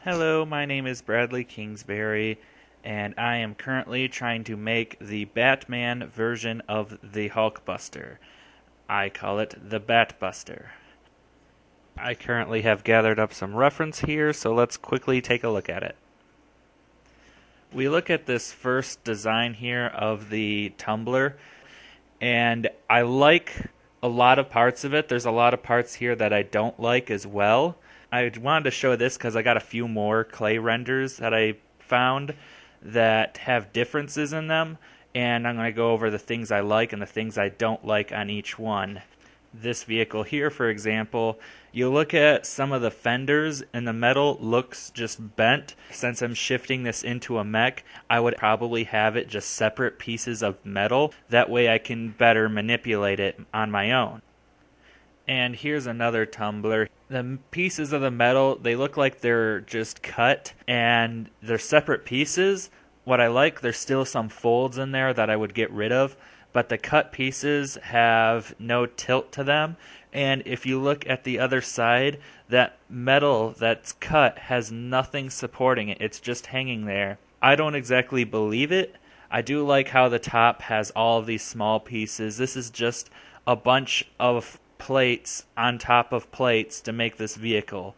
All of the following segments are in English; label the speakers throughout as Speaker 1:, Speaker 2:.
Speaker 1: Hello, my name is Bradley Kingsbury, and I am currently trying to make the Batman version of the Hulkbuster. I call it the Batbuster. I currently have gathered up some reference here, so let's quickly take a look at it. We look at this first design here of the tumbler, and I like a lot of parts of it. There's a lot of parts here that I don't like as well. I wanted to show this because I got a few more clay renders that I found that have differences in them, and I'm going to go over the things I like and the things I don't like on each one. This vehicle here, for example, you look at some of the fenders and the metal looks just bent. Since I'm shifting this into a mech, I would probably have it just separate pieces of metal. That way I can better manipulate it on my own. And here's another tumbler. The pieces of the metal, they look like they're just cut and they're separate pieces. What I like, there's still some folds in there that I would get rid of, but the cut pieces have no tilt to them. And if you look at the other side, that metal that's cut has nothing supporting it. It's just hanging there. I don't exactly believe it. I do like how the top has all of these small pieces. This is just a bunch of plates on top of plates to make this vehicle.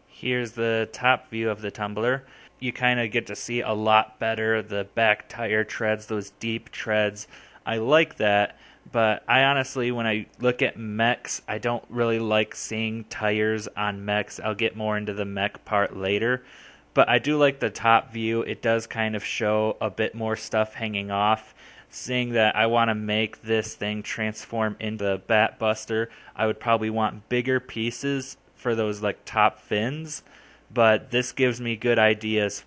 Speaker 1: Here's the top view of the tumbler. You kind of get to see a lot better the back tire treads, those deep treads. I like that, but I honestly, when I look at mechs, I don't really like seeing tires on mechs. I'll get more into the mech part later, but I do like the top view. It does kind of show a bit more stuff hanging off. Seeing that I want to make this thing transform into the Batbuster, I would probably want bigger pieces for those like top fins, but this gives me good ideas.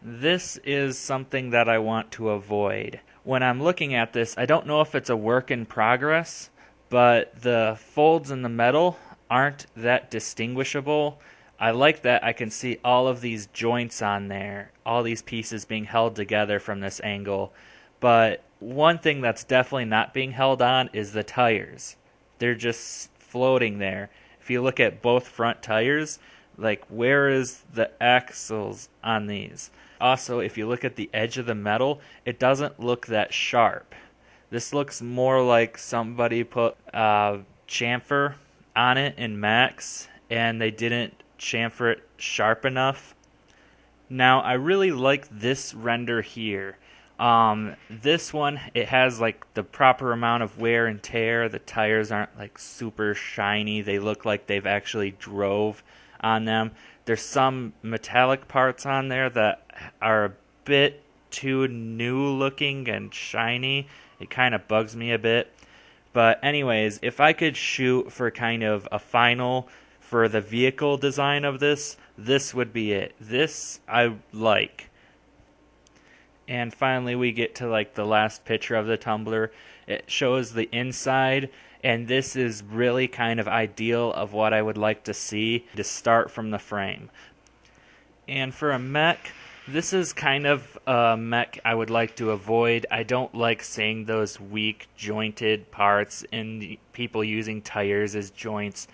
Speaker 1: This is something that I want to avoid. When I'm looking at this, I don't know if it's a work in progress, but the folds in the metal aren't that distinguishable. I like that I can see all of these joints on there, all these pieces being held together from this angle. But one thing that's definitely not being held on is the tires. They're just floating there. If you look at both front tires, like where is the axles on these? Also, if you look at the edge of the metal, it doesn't look that sharp. This looks more like somebody put chamfer on it in Max, and they didn't chamfer it sharp enough. Now, I really like this render here. This one, it has like the proper amount of wear and tear. The tires aren't like super shiny. They look like they've actually drove on them. There's some metallic parts on there that are a bit too new looking and shiny. It kind of bugs me a bit. But anyways, if I could shoot for kind of a final for the vehicle design of this would be it. This I like. And finally we get to like the last picture of the tumbler. It shows the inside, and this is really kind of ideal of what I would like to see to start from the frame. And for a mech, this is kind of a mech I would like to avoid. I don't like seeing those weak jointed parts and people using tires as joints.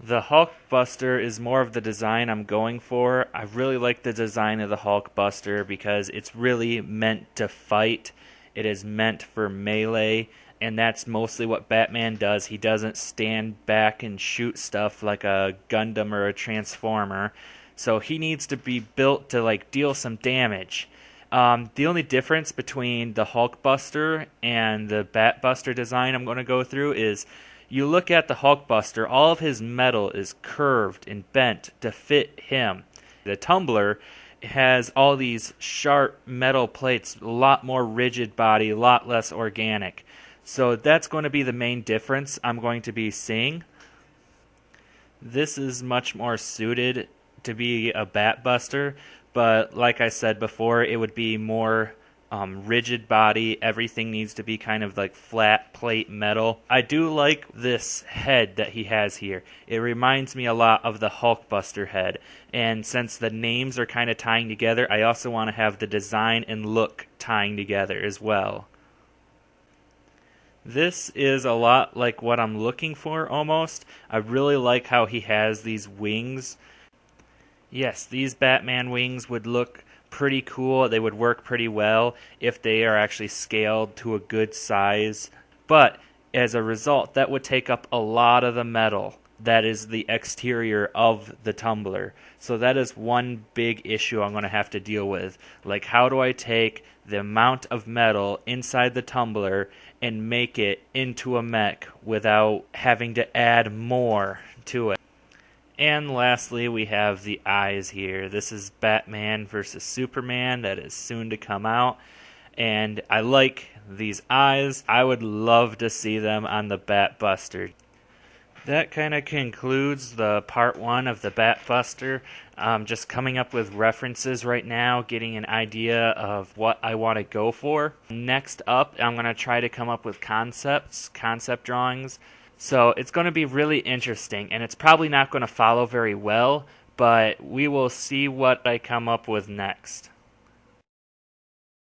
Speaker 1: The Hulkbuster is more of the design I'm going for. I really like the design of the Hulkbuster because it's really meant to fight. It is meant for melee, and that's mostly what Batman does. He doesn't stand back and shoot stuff like a Gundam or a Transformer. So he needs to be built to like deal some damage. The only difference between the Hulkbuster and the Batbuster design I'm going to go through is you look at the Hulkbuster, all of his metal is curved and bent to fit him. The tumbler has all these sharp metal plates, a lot more rigid body, a lot less organic. So that's going to be the main difference I'm going to be seeing. This is much more suited to be a Batbuster, but like I said before, it would be more rigid body. Everything needs to be kind of like flat plate metal. I do like this head that he has here. It reminds me a lot of the Hulkbuster head, and since the names are kind of tying together, I also want to have the design and look tying together as well. This is a lot like what I'm looking for almost. I really like how he has these wings. Yes, these Batman wings would look pretty cool. They would work pretty well if they are actually scaled to a good size. But as a result, that would take up a lot of the metal that is the exterior of the tumbler. So that is one big issue I'm going to have to deal with. Like, how do I take the amount of metal inside the tumbler and make it into a mech without having to add more to it? And lastly, we have the eyes here. This is Batman versus Superman that is soon to come out. And I like these eyes. I would love to see them on the Batbuster. That kind of concludes the part 1 of the Batbuster. Just coming up with references right now, getting an idea of what I want to go for. Next up, I'm going to try to come up with concept drawings. So it's going to be really interesting, and it's probably not going to follow very well, but we will see what I come up with next.